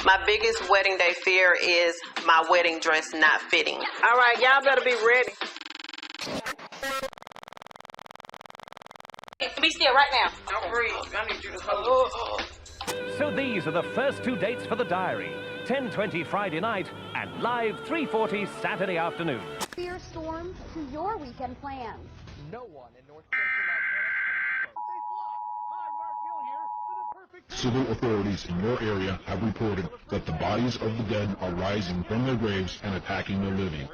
My biggest wedding day fear is my wedding dress not fitting. All right, y'all better be ready. Be still right now. Don't breathe. I need you to hold. So these are the first two dates for the diary. 10:20 Friday night and live 3:40 Saturday afternoon. Fear storms to your weekend plans. No one in North Central Montana. Civil authorities in your area have reported that the bodies of the dead are rising from their graves and attacking the living.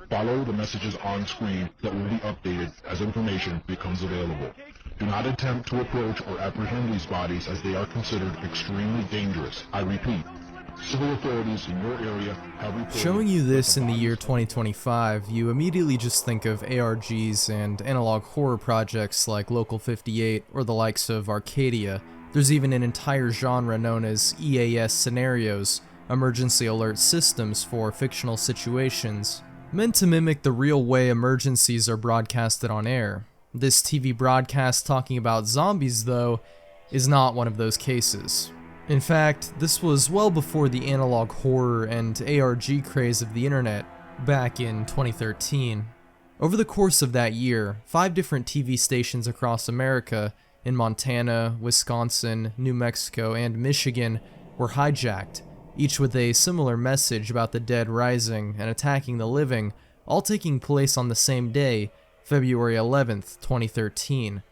Follow the messages on screen that will be updated as information becomes available. Do not attempt to approach or apprehend these bodies as they are considered extremely dangerous. I repeat, civil authorities in your area have reported... Showing you this in the year 2025, you immediately just think of ARGs and analog horror projects like Local 58 or the likes of Arcadia. There's even an entire genre known as EAS scenarios, emergency alert systems for fictional situations, meant to mimic the real way emergencies are broadcasted on air. This TV broadcast talking about zombies, though, is not one of those cases. In fact, this was well before the analog horror and ARG craze of the internet, back in 2013. Over the course of that year, 5 different TV stations across America, in Montana, Wisconsin, New Mexico, and Michigan, were hijacked, each with a similar message about the dead rising and attacking the living, all taking place on the same day, February 11th, 2013.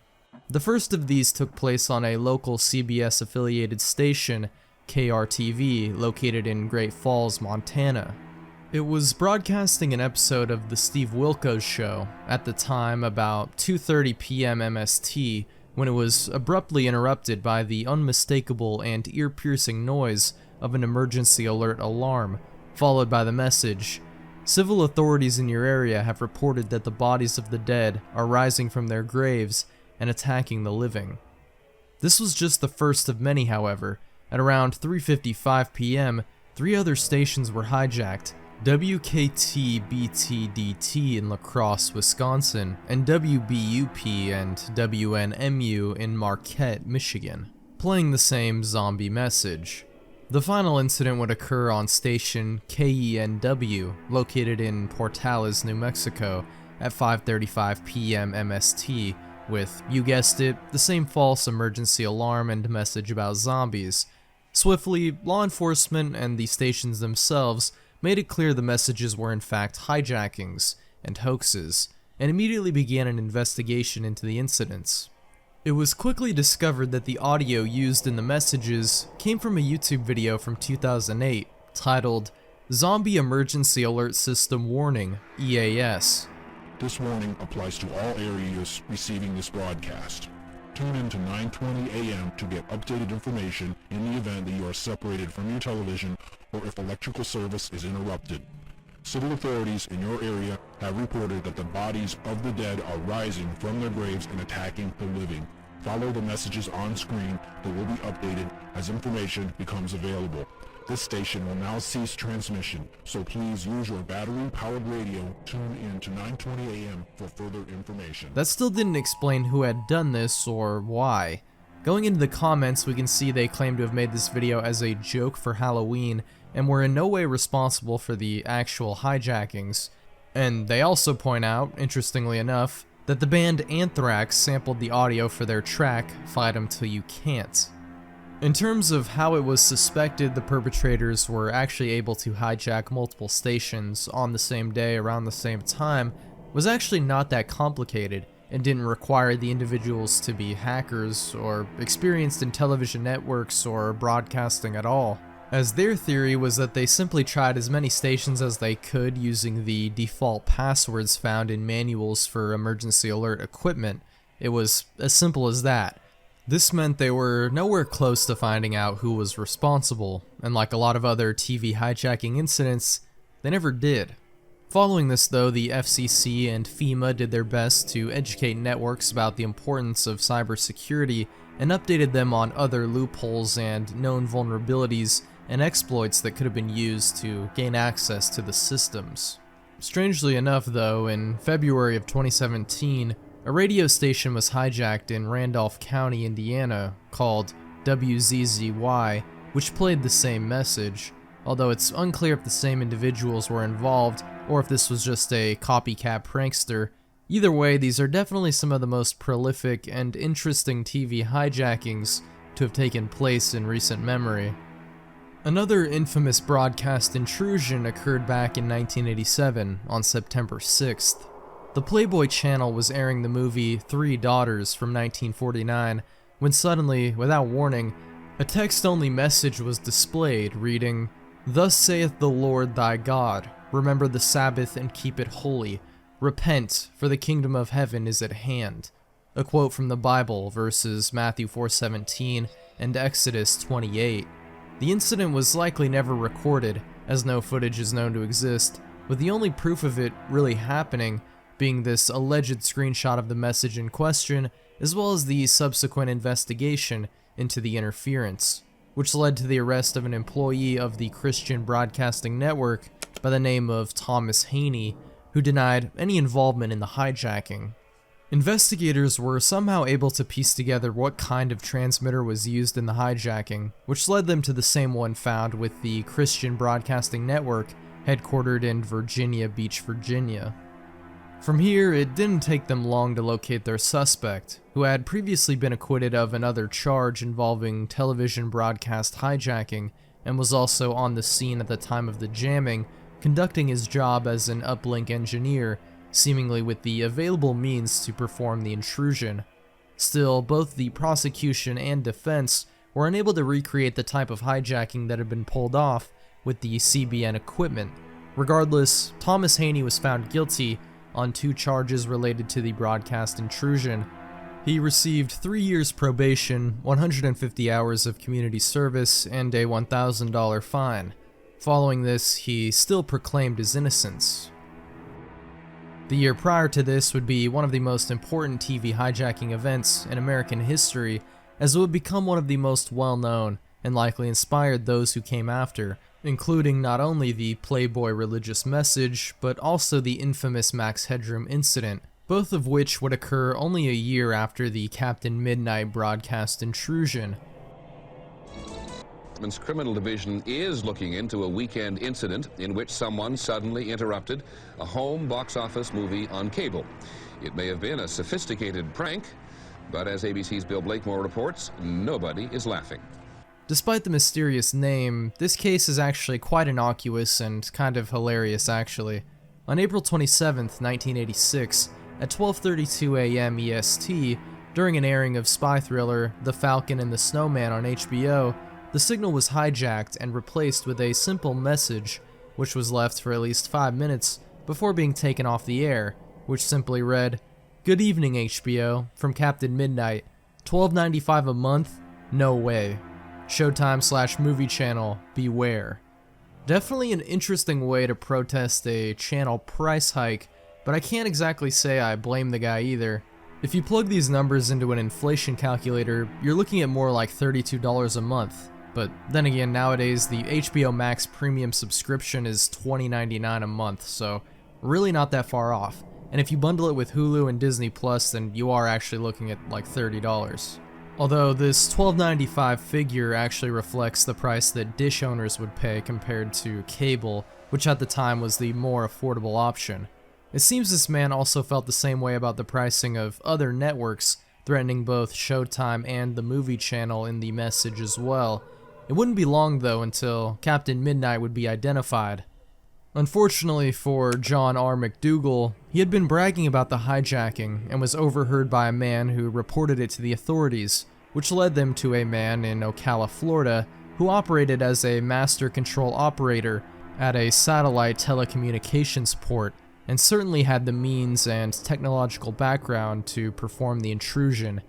The first of these took place on a local CBS-affiliated station, KRTV, located in Great Falls, Montana. It was broadcasting an episode of The Steve Wilkos Show, at the time about 2:30 p.m. MST, when it was abruptly interrupted by the unmistakable and ear-piercing noise of an emergency alert alarm, followed by the message, "Civil authorities in your area have reported that the bodies of the dead are rising from their graves and attacking the living." This was just the first of many, however. At around 3:55 p.m., 3 other stations were hijacked: WKT-BTDT in La Crosse, Wisconsin, and WBUP and WNMU in Marquette, Michigan, playing the same zombie message. The final incident would occur on station KENW, located in Portales, New Mexico, at 5:35 p.m. MST, with, you guessed it, the same false emergency alarm and message about zombies. Swiftly, law enforcement and the stations themselves made it clear the messages were in fact hijackings and hoaxes, and immediately began an investigation into the incidents. It was quickly discovered that the audio used in the messages came from a YouTube video from 2008 titled Zombie Emergency Alert System Warning, EAS. This warning applies to all areas receiving this broadcast. Tune in to 9:20 a.m. to get updated information in the event that you are separated from your television or if electrical service is interrupted. Civil authorities in your area have reported that the bodies of the dead are rising from their graves and attacking the living. Follow the messages on screen that will be updated as information becomes available. This station will now cease transmission, so please use your battery-powered radio. Tune in to 9:20 a.m. for further information. That still didn't explain who had done this or why. Going into the comments, we can see they claim to have made this video as a joke for Halloween and were in no way responsible for the actual hijackings. And they also point out, interestingly enough, that the band Anthrax sampled the audio for their track, Fight 'Em Till You Can't. In terms of how it was suspected the perpetrators were actually able to hijack multiple stations on the same day around the same time was actually not that complicated and didn't require the individuals to be hackers or experienced in television networks or broadcasting at all, as their theory was that they simply tried as many stations as they could using the default passwords found in manuals for emergency alert equipment. It was as simple as that. This meant they were nowhere close to finding out who was responsible, and like a lot of other TV hijacking incidents, they never did. Following this though, the FCC and FEMA did their best to educate networks about the importance of cybersecurity and updated them on other loopholes and known vulnerabilities and exploits that could have been used to gain access to the systems. Strangely enough though, in February of 2017, a radio station was hijacked in Randolph County, Indiana, called WZZY, which played the same message, although it's unclear if the same individuals were involved or if this was just a copycat prankster. Either way, these are definitely some of the most prolific and interesting TV hijackings to have taken place in recent memory. Another infamous broadcast intrusion occurred back in 1987 on September 6th. The Playboy channel was airing the movie Three Daughters from 1949 when suddenly, without warning, a text-only message was displayed reading, "Thus saith the Lord thy God, remember the Sabbath and keep it holy. Repent, for the kingdom of heaven is at hand." A quote from the Bible verses Matthew 4:17 and Exodus 28. The incident was likely never recorded, as no footage is known to exist, with the only proof of it really happening being this alleged screenshot of the message in question, as well as the subsequent investigation into the interference, which led to the arrest of an employee of the Christian Broadcasting Network by the name of Thomas Haney, who denied any involvement in the hijacking. Investigators were somehow able to piece together what kind of transmitter was used in the hijacking, which led them to the same one found with the Christian Broadcasting Network, headquartered in Virginia Beach, Virginia. From here, it didn't take them long to locate their suspect, who had previously been acquitted of another charge involving television broadcast hijacking, and was also on the scene at the time of the jamming, conducting his job as an uplink engineer, seemingly with the available means to perform the intrusion. Still, both the prosecution and defense were unable to recreate the type of hijacking that had been pulled off with the CBN equipment. Regardless, Thomas Haney was found guilty on 2 charges related to the broadcast intrusion. He received 3 years probation, 150 hours of community service, and a $1,000 fine. Following this, he still proclaimed his innocence. The year prior to this would be one of the most important TV hijacking events in American history, as it would become one of the most well-known and likely inspired those who came after, including not only the Playboy religious message, but also the infamous Max Headroom incident, both of which would occur only a year after the Captain Midnight broadcast intrusion. The Criminal Division is looking into a weekend incident in which someone suddenly interrupted a home box office movie on cable. It may have been a sophisticated prank, but as ABC's Bill Blakemore reports, nobody is laughing. Despite the mysterious name, this case is actually quite innocuous and kind of hilarious actually. On April 27th, 1986, at 12:32 a.m. EST, during an airing of spy thriller The Falcon and the Snowman on HBO, the signal was hijacked and replaced with a simple message, which was left for at least 5 minutes before being taken off the air, which simply read, "Good evening HBO, from Captain Midnight, $12.95 a month? No way. Showtime/Movie Channel, beware." Definitely an interesting way to protest a channel price hike, but I can't exactly say I blame the guy either. If you plug these numbers into an inflation calculator, you're looking at more like $32 a month. But then again, nowadays the HBO Max premium subscription is $20.99 a month, so really not that far off. And if you bundle it with Hulu and Disney Plus, then you are actually looking at like $30. Although this $12.95 figure actually reflects the price that dish owners would pay compared to cable, which at the time was the more affordable option. It seems this man also felt the same way about the pricing of other networks, threatening both Showtime and the Movie Channel in the message as well. It wouldn't be long though until Captain Midnight would be identified. Unfortunately for John R. McDougal, he had been bragging about the hijacking and was overheard by a man who reported it to the authorities, which led them to a man in Ocala, Florida, who operated as a master control operator at a satellite telecommunications port, and certainly had the means and technological background to perform the intrusion.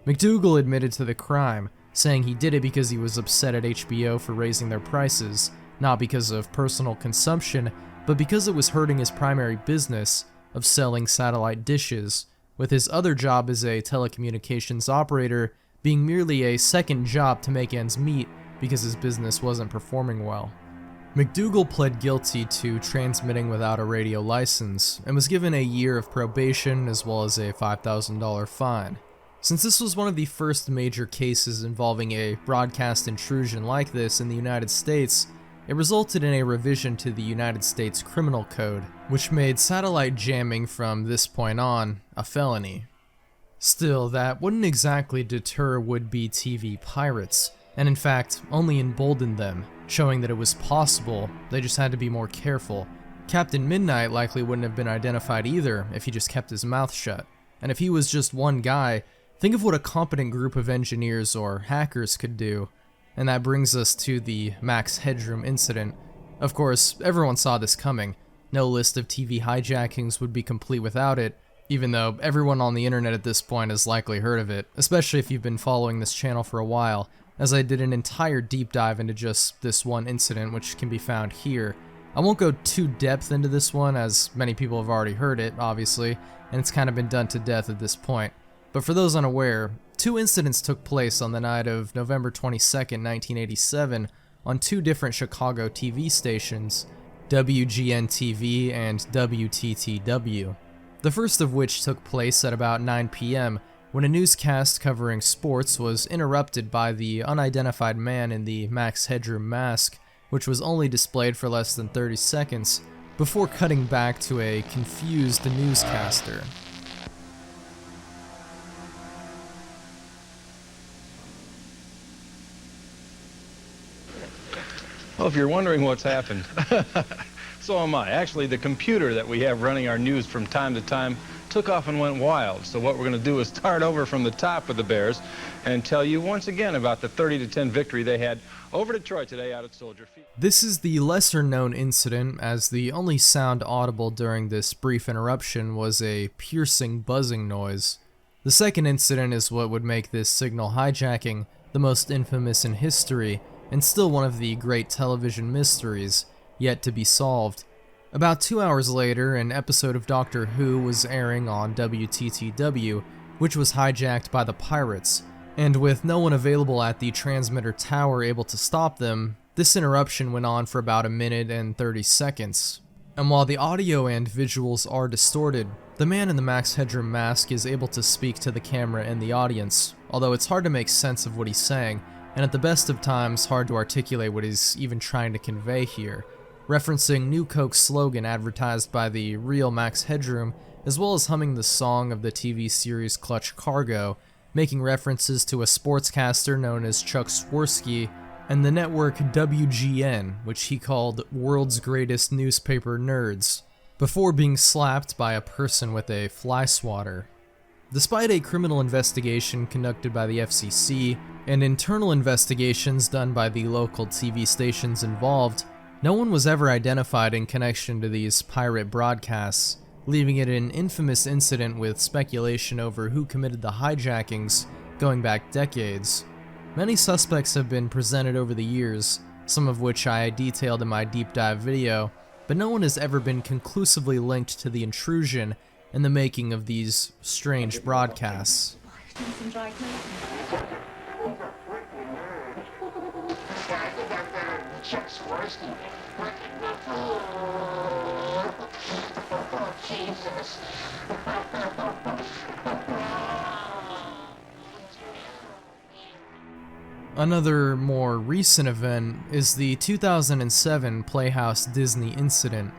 McDougal admitted to the crime, saying he did it because he was upset at HBO for raising their prices, not because of personal consumption, but because it was hurting his primary business of selling satellite dishes, with his other job as a telecommunications operator being merely a second job to make ends meet because his business wasn't performing well. McDougal pled guilty to transmitting without a radio license and was given a year of probation as well as a $5,000 fine. Since this was one of the first major cases involving a broadcast intrusion like this in the United States, it resulted in a revision to the United States Criminal Code, which made satellite jamming from this point on a felony. Still, that wouldn't exactly deter would-be TV pirates, and in fact, only emboldened them, showing that it was possible, they just had to be more careful. Captain Midnight likely wouldn't have been identified either if he just kept his mouth shut. And if he was just one guy, think of what a competent group of engineers or hackers could do. And that brings us to the Max Headroom incident. Of course, everyone saw this coming. No list of TV hijackings would be complete without it, even though everyone on the internet at this point has likely heard of it, especially if you've been following this channel for a while, as I did an entire deep dive into just this one incident, which can be found here. I won't go too depth into this one, as many people have already heard it, obviously, and it's kind of been done to death at this point. But for those unaware, 2 incidents took place on the night of November 22nd, 1987, on 2 different Chicago TV stations, WGN-TV and WTTW. The first of which took place at about 9 p.m., when a newscast covering sports was interrupted by the unidentified man in the Max Headroom mask, which was only displayed for less than 30 seconds, before cutting back to a confused newscaster. Well, if you're wondering what's happened, so am I. Actually, the computer that we have running our news from time to time took off and went wild. So what we're going to do is start over from the top of the Bears and tell you once again about the 30-10 victory they had over Detroit today out at Soldier Field. This is the lesser known incident, as the only sound audible during this brief interruption was a piercing buzzing noise. The second incident is what would make this signal hijacking the most infamous in history, and still one of the great television mysteries yet to be solved. About 2 hours later, an episode of Doctor Who was airing on WTTW, which was hijacked by the pirates, and with no one available at the transmitter tower able to stop them, this interruption went on for about 1 minute and 30 seconds. And while the audio and visuals are distorted, the man in the Max Headroom mask is able to speak to the camera and the audience, although it's hard to make sense of what he's saying, and at the best of times hard to articulate what he's even trying to convey here, referencing New Coke's slogan advertised by the real Max Headroom, as well as humming the song of the TV series Clutch Cargo, making references to a sportscaster known as Chuck Swirsky, and the network WGN, which he called World's Greatest Newspaper Nerds, before being slapped by a person with a fly swatter. Despite a criminal investigation conducted by the FCC, and internal investigations done by the local TV stations involved, no one was ever identified in connection to these pirate broadcasts, leaving it an infamous incident with speculation over who committed the hijackings going back decades. Many suspects have been presented over the years, some of which I detailed in my deep dive video, but no one has ever been conclusively linked to the intrusion and the making of these strange broadcasts. Another more recent event is the 2007 Playhouse Disney incident.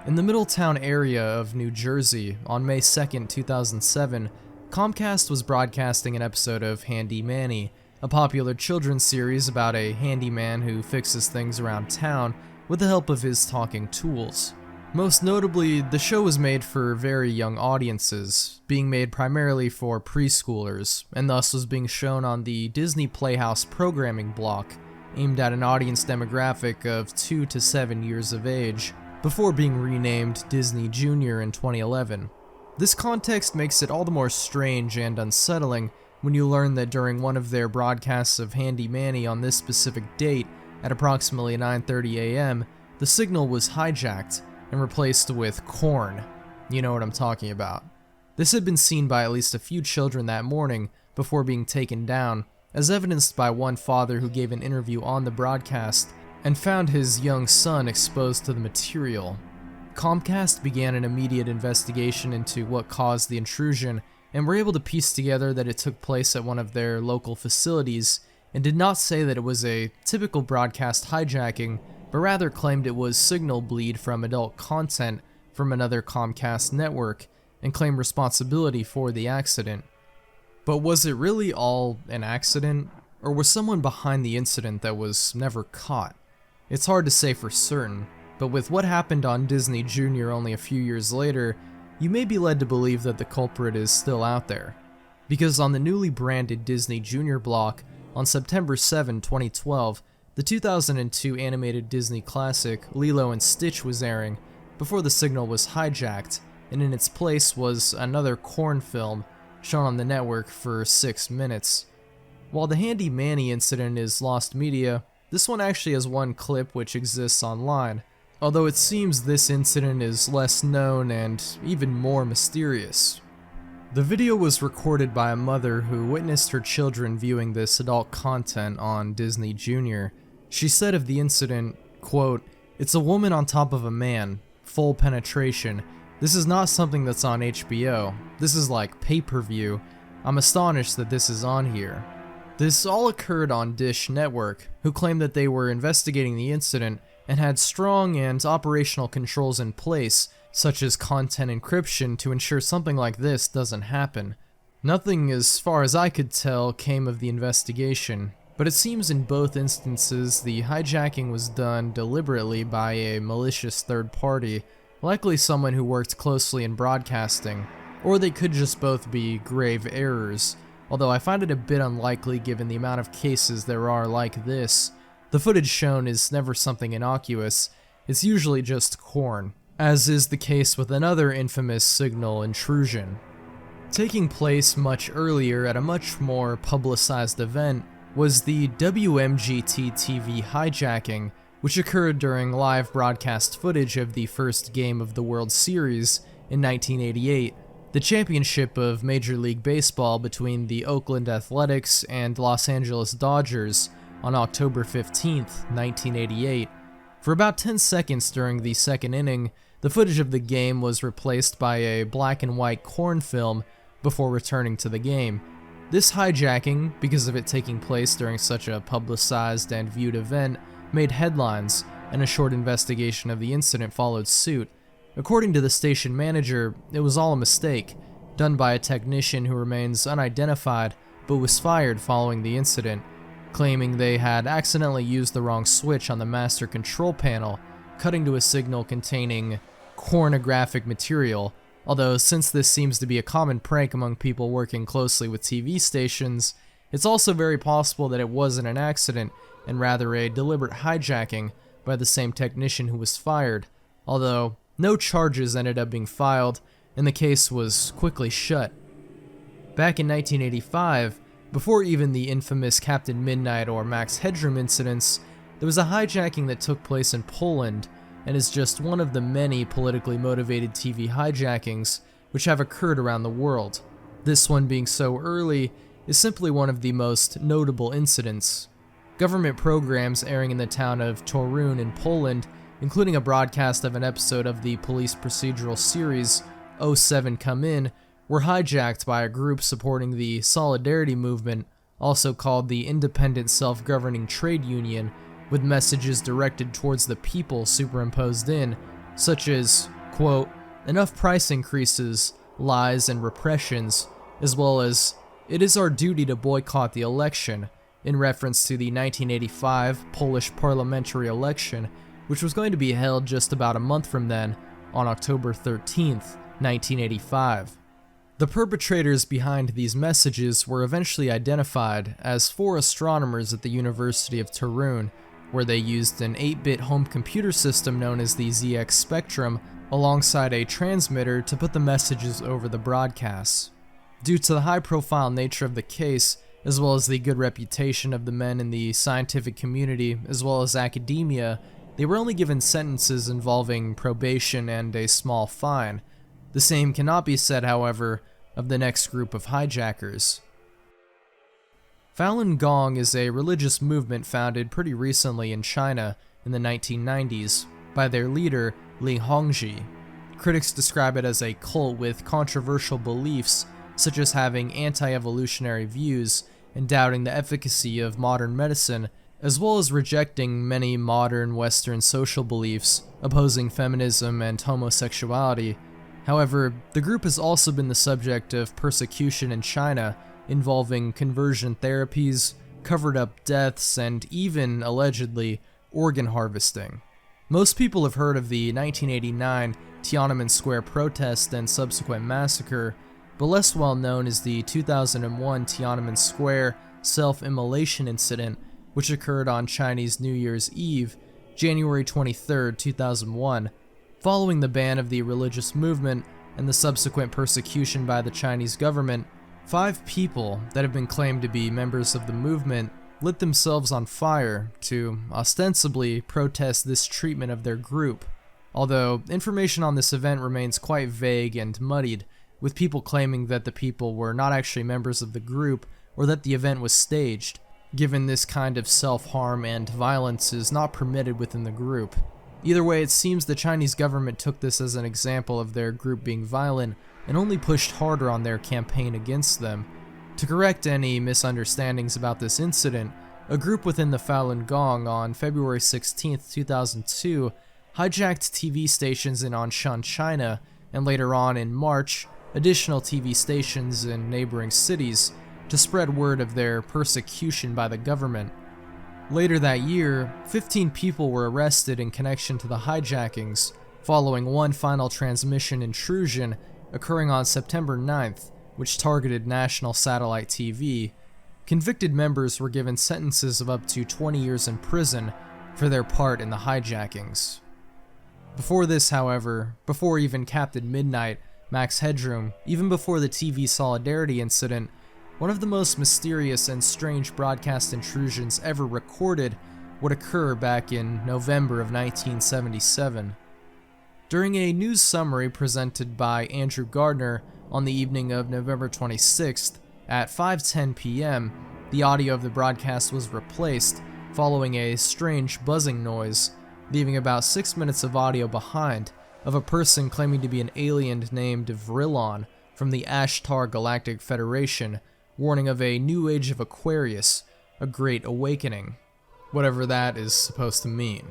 In the Middletown area of New Jersey, on May 2nd, 2007, Comcast was broadcasting an episode of Handy Manny, a popular children's series about a handyman who fixes things around town with the help of his talking tools. Most notably, the show was made for very young audiences, being made primarily for preschoolers, and thus was being shown on the Disney Playhouse programming block, aimed at an audience demographic of 2 to 7 years of age, before being renamed Disney Junior in 2011. This context makes it all the more strange and unsettling when you learn that during one of their broadcasts of Handy Manny on this specific date, at approximately 9:30 a.m., the signal was hijacked and replaced with corn. You know what I'm talking about. This had been seen by at least a few children that morning before being taken down, as evidenced by one father who gave an interview on the broadcast and found his young son exposed to the material. Comcast began an immediate investigation into what caused the intrusion and were able to piece together that it took place at one of their local facilities, and did not say that it was a typical broadcast hijacking, but rather claimed it was signal bleed from adult content from another Comcast network, and claimed responsibility for the accident. But was it really all an accident, or was someone behind the incident that was never caught? It's hard to say for certain, but with what happened on Disney Junior only a few years later, you may be led to believe that the culprit is still out there. Because on the newly branded Disney Junior block, on September 7, 2012, the 2002 animated Disney classic Lilo and Stitch was airing before the signal was hijacked, and in its place was another corn film shown on the network for 6 minutes. While the Handy Manny incident is lost media, this one actually has one clip which exists online, although it seems this incident is less known and even more mysterious. The video was recorded by a mother who witnessed her children viewing this adult content on Disney Junior. She said of the incident, quote, "It's a woman on top of a man, full penetration. This is not something that's on HBO. This is like pay-per-view. I'm astonished that this is on here." This all occurred on Dish Network, who claimed that they were investigating the incident and had strong and operational controls in place, such as content encryption, to ensure something like this doesn't happen. Nothing, as far as I could tell, came of the investigation, but it seems in both instances the hijacking was done deliberately by a malicious third party, likely someone who worked closely in broadcasting, or they could just both be grave errors, although I find it a bit unlikely given the amount of cases there are like this. The footage shown is never something innocuous, it's usually just corn, as is the case with another infamous signal intrusion. Taking place much earlier at a much more publicized event was the WMGT-TV hijacking, which occurred during live broadcast footage of the first game of the World Series in 1988, the championship of Major League Baseball between the Oakland Athletics and Los Angeles Dodgers on October 15th, 1988. For about 10 seconds during the second inning, the footage of the game was replaced by a black and white corn film before returning to the game. This hijacking, because of it taking place during such a publicized and viewed event, made headlines, and a short investigation of the incident followed suit. According to the station manager, it was all a mistake, done by a technician who remains unidentified but was fired following the incident, claiming they had accidentally used the wrong switch on the master control panel, cutting to a signal containing pornographic material, although since this seems to be a common prank among people working closely with TV stations, it's also very possible that it wasn't an accident and rather a deliberate hijacking by the same technician who was fired, although no charges ended up being filed and the case was quickly shut. Back in 1985, before even the infamous Captain Midnight or Max Headroom incidents, there was a hijacking that took place in Poland and is just one of the many politically motivated TV hijackings which have occurred around the world. This one being so early is simply one of the most notable incidents. Government programs airing in the town of Torun in Poland, including a broadcast of an episode of the police procedural series 07 Come In, were hijacked by a group supporting the Solidarity Movement, also called the Independent Self-Governing Trade Union, with messages directed towards the people superimposed in, such as, quote, "enough price increases, lies, and repressions," as well as, "it is our duty to boycott the election," in reference to the 1985 Polish parliamentary election, which was going to be held just about a month from then, on October 13th, 1985. The perpetrators behind these messages were eventually identified as 4 astronomers at the University of Torun, where they used an 8-bit home computer system known as the ZX Spectrum alongside a transmitter to put the messages over the broadcasts. Due to the high-profile nature of the case, as well as the good reputation of the men in the scientific community as well as academia, they were only given sentences involving probation and a small fine. The same cannot be said, however, of the next group of hijackers. Falun Gong is a religious movement founded pretty recently in China in the 1990s by their leader, Li Hongzhi. Critics describe it as a cult with controversial beliefs, such as having anti-evolutionary views and doubting the efficacy of modern medicine, as well as rejecting many modern Western social beliefs, opposing feminism and homosexuality. However, the group has also been the subject of persecution in China, involving conversion therapies, covered-up deaths, and even, allegedly, organ harvesting. Most people have heard of the 1989 Tiananmen Square protest and subsequent massacre, but less well known is the 2001 Tiananmen Square self-immolation incident, which occurred on Chinese New Year's Eve, January 23, 2001. Following the ban of the religious movement and the subsequent persecution by the Chinese government, 5 people that have been claimed to be members of the movement lit themselves on fire to ostensibly protest this treatment of their group. Although information on this event remains quite vague and muddied, with people claiming that the people were not actually members of the group or that the event was staged, given this kind of self-harm and violence is not permitted within the group. Either way, it seems the Chinese government took this as an example of their group being violent and only pushed harder on their campaign against them. To correct any misunderstandings about this incident, a group within the Falun Gong on February 16, 2002 hijacked TV stations in Anshan, China, and later on in March, additional TV stations in neighboring cities to spread word of their persecution by the government. Later that year, 15 people were arrested in connection to the hijackings, following one final transmission intrusion occurring on September 9th, which targeted national satellite TV. Convicted members were given sentences of up to 20 years in prison for their part in the hijackings. Before this, however, before even Captain Midnight, Max Headroom, even before the TV Solidarity incident, one of the most mysterious and strange broadcast intrusions ever recorded would occur back in November of 1977. During a news summary presented by Andrew Gardner on the evening of November 26th at 5:10 p.m., the audio of the broadcast was replaced following a strange buzzing noise, leaving about 6 minutes of audio behind of a person claiming to be an alien named Vrillon from the Ashtar Galactic Federation, warning of a new age of Aquarius, a great awakening, whatever that is supposed to mean.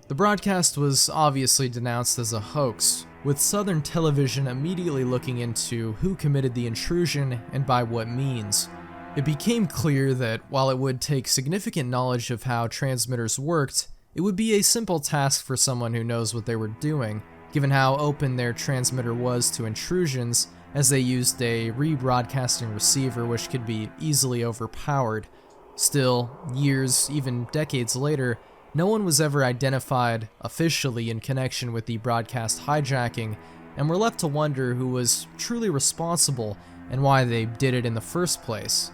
The broadcast was obviously denounced as a hoax, with Southern Television immediately looking into who committed the intrusion and by what means. It became clear that while it would take significant knowledge of how transmitters worked, it would be a simple task for someone who knows what they were doing, given how open their transmitter was to intrusions, as they used a rebroadcasting receiver which could be easily overpowered. Still, years, even decades later, no one was ever identified officially in connection with the broadcast hijacking, and we're left to wonder who was truly responsible and why they did it in the first place.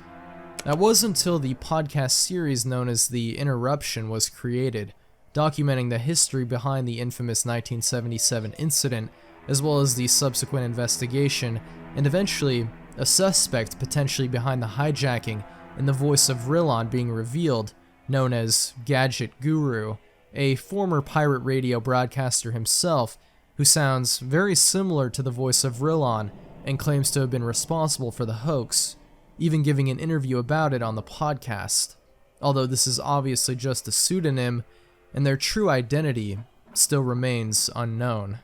That was until the podcast series known as The Interruption was created, documenting the history behind the infamous 1977 incident, as well as the subsequent investigation, and eventually a suspect potentially behind the hijacking and the voice of Vrillon being revealed, known as Gadget Guru, a former pirate radio broadcaster himself, who sounds very similar to the voice of Vrillon and claims to have been responsible for the hoax, even giving an interview about it on the podcast. Although this is obviously just a pseudonym, and their true identity still remains unknown.